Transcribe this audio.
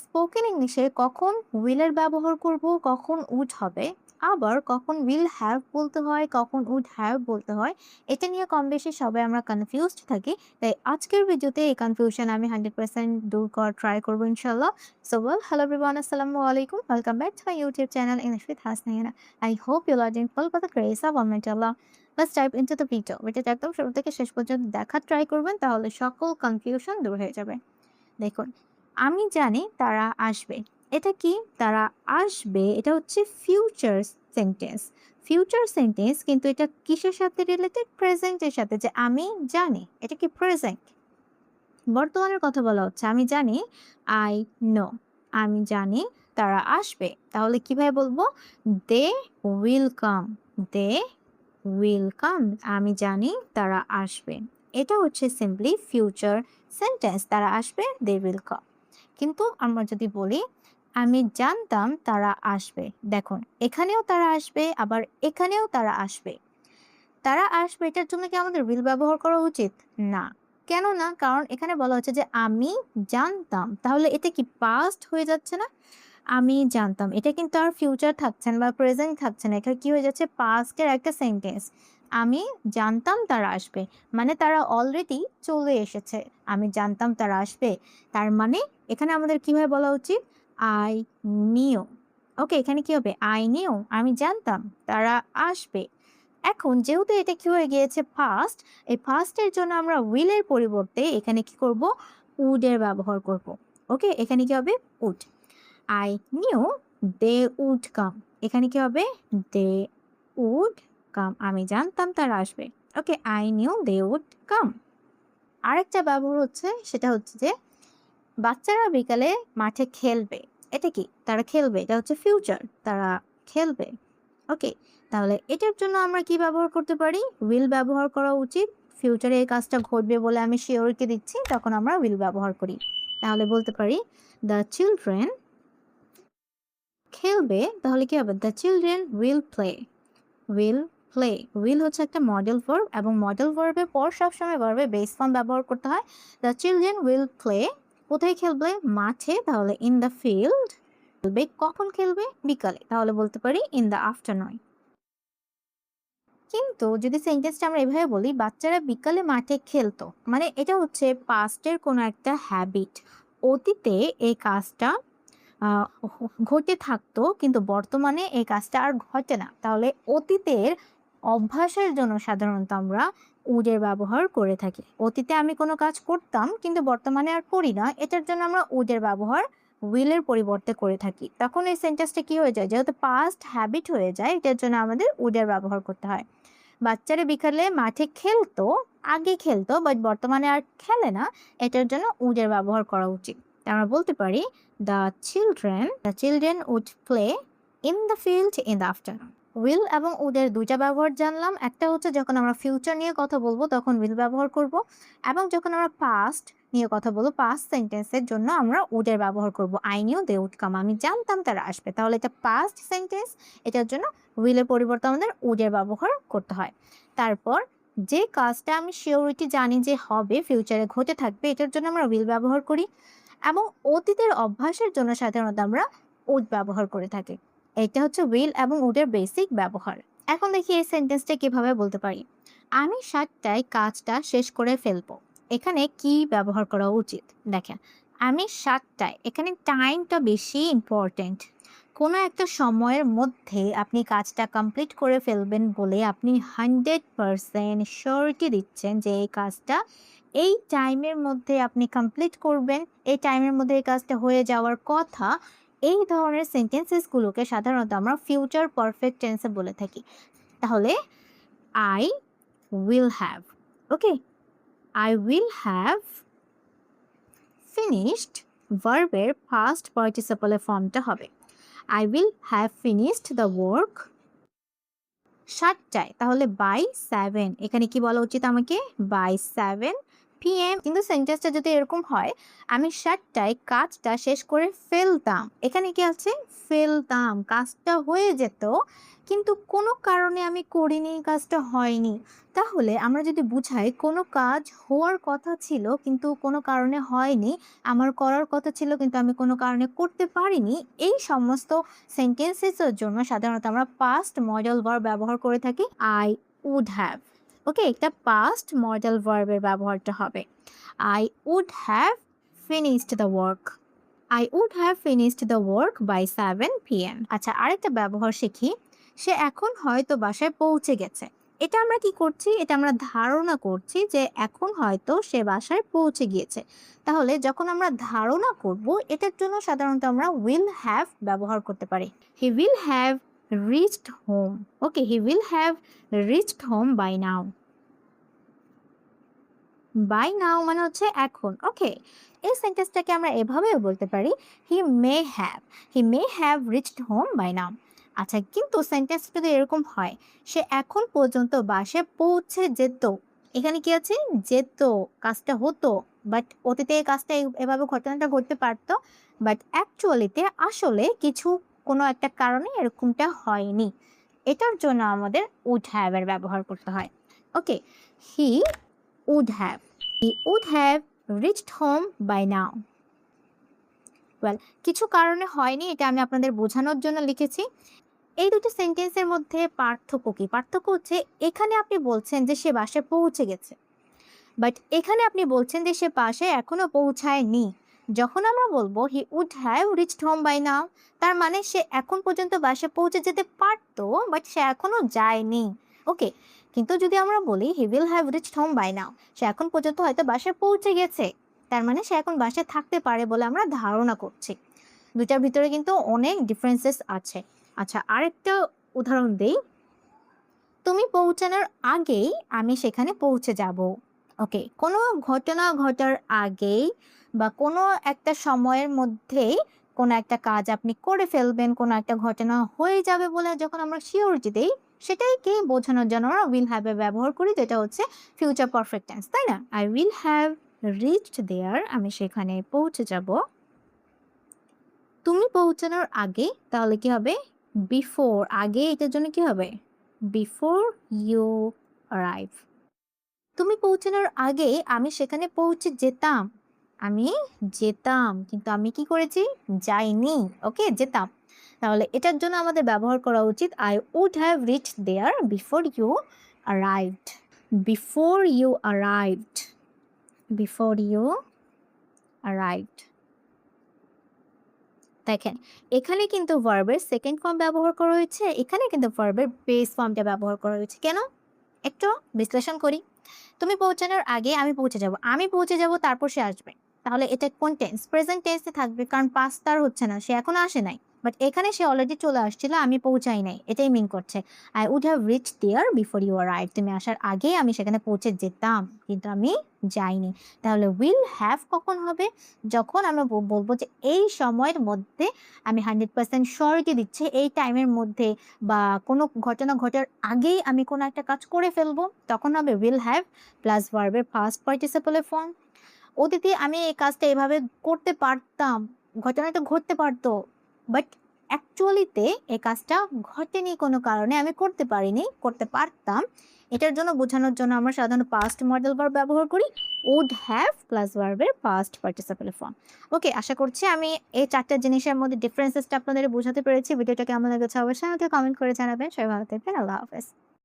Spoken ইংলিশে কখন উইলের ব্যবহার করব, কখন উড হবে, আবার কখন উইল হ্যাভ বলতে হয়, কখন উড হ্যাভ বলতে হয়, এটা নিয়ে কম বেশি সবাই আমরা কনফিউজড থাকি। তাই আজকের ভিডিওতে এই কনফিউশন আমি 100% দূর করার ট্রাই করবো ইনশাল্লাহ। সো ওয়েল, হ্যালো এভরিওয়ান, আসসালামু আলাইকুম, welcome back to my YouTube channel English with Hasnaina. I hope you are doing well by the grace of almighty Allah. Let's dive into the video. ভিডিওটা একদম শুরু থেকে শেষ পর্যন্ত দেখার ট্রাই করবেন, তাহলে সকল কনফিউশন দূর হয়ে যাবে। দেখুন, আমি জানি তারা আসবে। এটা কি? তারা আসবে, এটা হচ্ছে ফিউচার সেন্টেন্স। ফিউচার সেন্টেন্স, কিন্তু এটা কিসের সাথে রিলেটেড? প্রেজেন্টের সাথে। যে আমি জানি, এটা কি প্রেজেন্ট? বর্তমানের কথা বলা হচ্ছে। আমি জানি, আই নো। আমি জানি তারা আসবে, তাহলে কিভাবে বলবো? They will come. They will come. আমি জানি তারা আসবে। এটা হচ্ছে সিম্পলি ফিউচার সেন্টেন্স। তারা আসবে, দে উইল কাম। কিন্তু আমরা যদি বলি আমি জানতাম তারা আসবে, দেখুন এখানেও তারা আসবে, আবার এখানেও তারা আসবে। তারা আসবে, এটার জন্য কি আমাদের উইল ব্যবহার করা উচিত? না। কেন না? কারণ এখানে বলা হচ্ছে যে আমি জানতাম, তাহলে এটা কি পাস্ট হয়ে যাচ্ছে না? আমি জানতাম, এটা কিন্তু আর ফিউচার থাকছে না বা প্রেজেন্ট থাকছে না, এটা কি হয়ে যাচ্ছে? পাস্টের একটা সেন্টেন্স। আমি জানতাম তারা আসবে, মানে তারা অলরেডি চলে এসেছে। আমি জানতাম তারা আসবে, তার মানে এখানে আমাদের কিভাবে বলা উচিত? I knew. ওকে, এখানে কি হবে? আই নিউ, আমি জানতাম তারা আসবে। এখন যেহেতু এটা কি হয়ে গিয়েছে? ফার্স্ট। এই ফার্স্টের জন্য আমরা উইলের পরিবর্তে এখানে কি করব? উডের ব্যবহার করব। ওকে, এখানে কি হবে? Would. I knew they would come. এখানে কি হবে? They would come. আমি জানতাম তারা আসবে। Okay, I knew they would come. আরেকটা ব্যবহার হচ্ছে, সেটা হচ্ছে যে বাচ্চারা বিকালে মাঠে খেলবে। এটা কি? তারা খেলবে, এটা হচ্ছে ফিউচার। তারা খেলবে। ওকে, তাহলে এটার জন্য আমরা কি ব্যবহার করতে পারি? উইল ব্যবহার করা উচিত। ফিউচারে এই কাজটা ঘটবে বলে আমি শিওরিটি দিচ্ছি, তখন আমরা উইল ব্যবহার করি। তাহলে বলতে পারি দ্য চিলড্রেন খেলবে, তাহলে কি হবে? The children will play. Will play. Will হচ্ছে একটা মডেল ভার্ব, এবং মডেল ভার্বের পর সবসময় ভার্বে বেস ফর্ম ব্যবহার করতে হয়। The children will play. কোথায় খেলবে? মাঠে, তাহলে ইন দ্য ফিল্ড। খেলবে কখন? খেলবে বিকালে, তাহলে বলতে পারি ইন দ্য আফটারনুন। কিন্তু যদি সেন্টেন্সটা আমরা এভাবে বলি, বাচ্চারা বিকালে মাঠে খেলতো, মানে এটা হচ্ছে পাস্টের কোনো একটা হ্যাবিট। অতীতে এই কাজটা ঘটে থাকতো, কিন্তু বর্তমানে এই কাজটা আর ঘটে না। তাহলে অতীতের অভ্যাসের জন্য সাধারণত আমরা উডের ব্যবহার করে থাকি। অতীতে আমি কোনো কাজ করতাম, কিন্তু বর্তমানে আর করি না, এটার জন্য আমরা উডের ব্যবহার উইলের পরিবর্তে করে থাকি। তখন এই সেন্টেন্সটা কি হয়ে যায়? যেহেতু পাস্ট হ্যাবিট হয়ে যায়, এটার জন্য আমাদের উডের ব্যবহার করতে হয়। বাচ্চারা বিকালে মাঠে খেলতো, আগে খেলতো বাট বর্তমানে আর খেলে না, এটার জন্য উডের ব্যবহার করা উচিত। আমরা বলতে পারি the children would play in the field in the afternoon. Will এবং উডের দুইটা ব্যবহার জানলাম। একটা হচ্ছে যখন আমরা ফিউচার নিয়ে কথা বলবো তখন উইল ব্যবহার করব, এবং যখন আমরা পাস্ট নিয়ে কথা বলবো, পাস্ট সেন্টেন্সের জন্য আমরা উডের ব্যবহার করব। I knew they would come. আমি জানতাম তারা আসবে, তাহলে এটা পাস্ট সেন্টেন্স, এটার জন্য উইলের পরিবর্তে আমাদের উডের ব্যবহার করতে হয়। তারপর যে কাজটা আমি শিওরিটি জানি যে হবে, ফিউচারে ঘটে থাকবে, এটার জন্য আমরা উইল ব্যবহার করি, এবং অতীতের অভ্যাসের জন্য সাধারণত আমরা উড ব্যবহার করে থাকি। এটা হচ্ছে উইল এবং উডের বেসিক ব্যবহার। এখন দেখি এই সেন্টেন্সটা কিভাবে বলতে পারি। আমি 7টায় কাজটা শেষ করে ফেলবো। এখানে কি ব্যবহার করা উচিত? দেখেন, আমি 7টায়, এখানে টাইমটা বেশি ইম্পর্টেন্ট। কোনো একটা সময়ের মধ্যে আপনি কাজটা কমপ্লিট করে ফেলবেন বলে আপনি 100% শিওরিটি দিচ্ছেন যে এই কাজটা এই টাইমের মধ্যে আপনি কমপ্লিট করবেন, এই টাইমের মধ্যে এই কাজটা হয়ে যাওয়ার কথা। এই ধরনের সেন্টেন্সেসগুলোকে সাধারণত আমরা ফিউচার পারফেক্ট টেন্সে বলে থাকি। তাহলে I will have. Okay, I will have finished ভার্বের ফার্স্ট পার্টিসিপলের ফর্মটা হবে I will have finished the work 7টায়, তাহলে বাই 7। এখানে কি বলা উচিত আমাকে? বাই 7 PM, কিন্তু সেন্টেন্সটা যদি এরকম হয়, আমি 7টায় কাজটা শেষ করে ফেলতাম। এখানে কি আছে? ফেলতাম। কাজটা হয়ে যেত, কিন্তু কোনো কারণে আমি করিনি, কাজটা হয়নি। তাহলে আমরা যদি বুঝাই কোনো কাজ হওয়ার কথা ছিল কিন্তু কোনো কারণে হয়নি, আমার করার কথা ছিল কিন্তু আমি কোনো কারণে করতে পারিনি, এই সমস্ত সেন্টেন্সেসের জন্য সাধারণত আমরা পাস্ট মডেল ভার্ব ব্যবহার করে থাকি I would have। ওকে, একটা পাস্ট মডেল ভার্বের ব্যবহারটা হবে I would have finished the work। I would have finished the work by 7 p.m. আচ্ছা, আরেকটা ব্যবহার শিখি। সে এখন হয়তো বাসায় পৌঁছে গেছে। এটা আমরা কি করছি? এটা আমরা ধারণা করছি যে এখন হয়তো সে বাসায় পৌঁছে গিয়েছে। তাহলে যখন আমরা ধারণা করব, এটার জন্য সাধারণত আমরা will have ব্যবহার করতে পারি। He will have reached home। Okay, he will have reached home by now। By now মানে হচ্ছে এখন। ওকে, এই সেন্টেন্সটাকে আমরা এভাবেও বলতে পারি he may have reached home by now. আচ্ছা, কিন্তু সেন্টেন্স যদি এরকম হয়, সে এখন পর্যন্ত বাসে পৌঁছে যেত, এখানে কি আছে? যেত, কাজটা হতো, বাট অতীতে এই কাজটা এভাবে ঘটনাটা ঘটতে পারতো, বাট অ্যাকচুয়ালিতে আসলে কিছু কোনো একটা কারণে এরকমটা হয়নি। এটার জন্য আমাদের উড হ্যাভ এর ব্যবহার করতে হয়। ওকে, হি would have he would have reached home by now। Well, কিছু কারণে হয়নি, এটা আমি আপনাদের বোঝানোর জন্য লিখেছি। এই দুটো সেন্টেন্সের মধ্যে পার্থক্য কি? পার্থক্য হচ্ছে এখানে আপনি বলছেন যে সে বাসায় পৌঁছে গেছে, বাট এখানে আপনি বলছেন যে সে বাসায় এখনো পৌঁছায়নি। যখন আমরা বলবো he would have reached home by now, তার মানে সে এখন পর্যন্ত বাসায় পৌঁছে যেতে পারতো, বাট সে এখনো যায়নি। ওকে, কিন্তু যদি আমরা বলি he will have reached home by now, সে এখন পর্যন্ত হয়তো বাসায় পৌঁছে গেছে, তার মানে সে এখন বাসায় থাকতে পারে বলে আমরা ধারণা করছি। দুটার ভিতরে কিন্তু অনেক ডিফারেন্সেস আছে। আচ্ছা, আরেকটা উদাহরণ দেই। তুমি পৌঁছানোর আগেই আমি সেখানে পৌঁছে যাব। ওকে, কোনো ঘটনা ঘটার আগেই বা কোনো একটা সময়ের মধ্যেই কোনো একটা কাজ আপনি করে ফেলবেন, কোনো একটা ঘটনা হয়ে যাবে বলে যখন আমরা সিওরিটি দেই, সেটাইকে বোঝানোর জন্য আমরা উইল হ্যাভ এর ব্যবহার করি, যেটা হচ্ছে ফিউচার পারফেক্ট টেন্স, তাই না? আই উইল হ্যাভ রিচড দেয়ার, আমি সেখানে পৌঁছে যাব। তুমি পৌঁছানোর আগে, তাহলে কি হবে? বিফোর। আগে এটার জন্য কি হবে? Before you arrive. তুমি পৌঁছানোর আগে আমি সেখানে পৌঁছে যেতাম। আমি যেতাম, কিন্তু আমি কি করেছি? যাইনি। ওকে, যেতাম। তাহলে এটার জন্য আমাদের ব্যবহার করা উচিত I would have reached there before you arrived. Before you arrived. Before you arrived. দেখেন, এখানে কিন্তু ভার্বের সেকেন্ড ফর্ম ব্যবহার করা হয়েছে, এখানে কিন্তু ভার্বের বেস ফর্মটা ব্যবহার করা হয়েছে। কেন? একটু বিশ্লেষণ করি। তুমি পৌঁছানোর আগে আমি পৌঁছে যাব, আমি পৌঁছে যাব, তারপর সে আসবে। তাহলে এটা কোন টেন্স? প্রেজেন্ট টেন্সে থাকবে, কারণ পাস্ট তার হচ্ছে না, সে এখনো আসে নাই। বাট এখানে সে অলরেডি চলে আসছিল, আমি পৌঁছাই নাই, এটাই মিন করছে। I would have reach there before you arrive. তুমি আসার আগে আমি সেখানে পৌঁছে যেতাম, কিন্তু আমি যাইনি। তাহলে উইল হ্যাভ কখন হবে? যখন আমরা বলবো যে এই সময়ের মধ্যে, আমি 100% শিওরিটি দিচ্ছি এই টাইমের মধ্যে বা কোনো ঘটনা ঘটার আগেই আমি কোনো একটা কাজ করে ফেলবো, তখন হবে উইল হ্যাভ প্লাস ভার্বের পাস্ট পার্টিসিপেলের ফর্ম। অতীতে আমি এই কাজটা এভাবে করতে পারতাম, ঘটনাটা ঘটতে পারতো, বাট অ্যাকচুয়ালিতে এই কাজটা ঘটেনি, কোনো কারণে আমি করতে পারিনি, করতে পারতাম। এটার জন্য বোঝানোর জন্য আমরা সাধারণত পাস্ট মডেল ভার্ব ব্যবহার করি, উড হ্যাভ প্লাস ভার্বের পাস্ট পার্টিসিপেলের ফর্ম। ওকে, আশা করছি আমি এই চারটা জিনিসের মধ্যে ডিফারেন্সেসটা আপনাদের বোঝাতে পেরেছি। ভিডিওটা কেমন লেগেছে অবশ্যই আমাকে কমেন্ট করে জানাবেন। সবাই ভালো থাকবেন। আল্লাহ হাফেজ।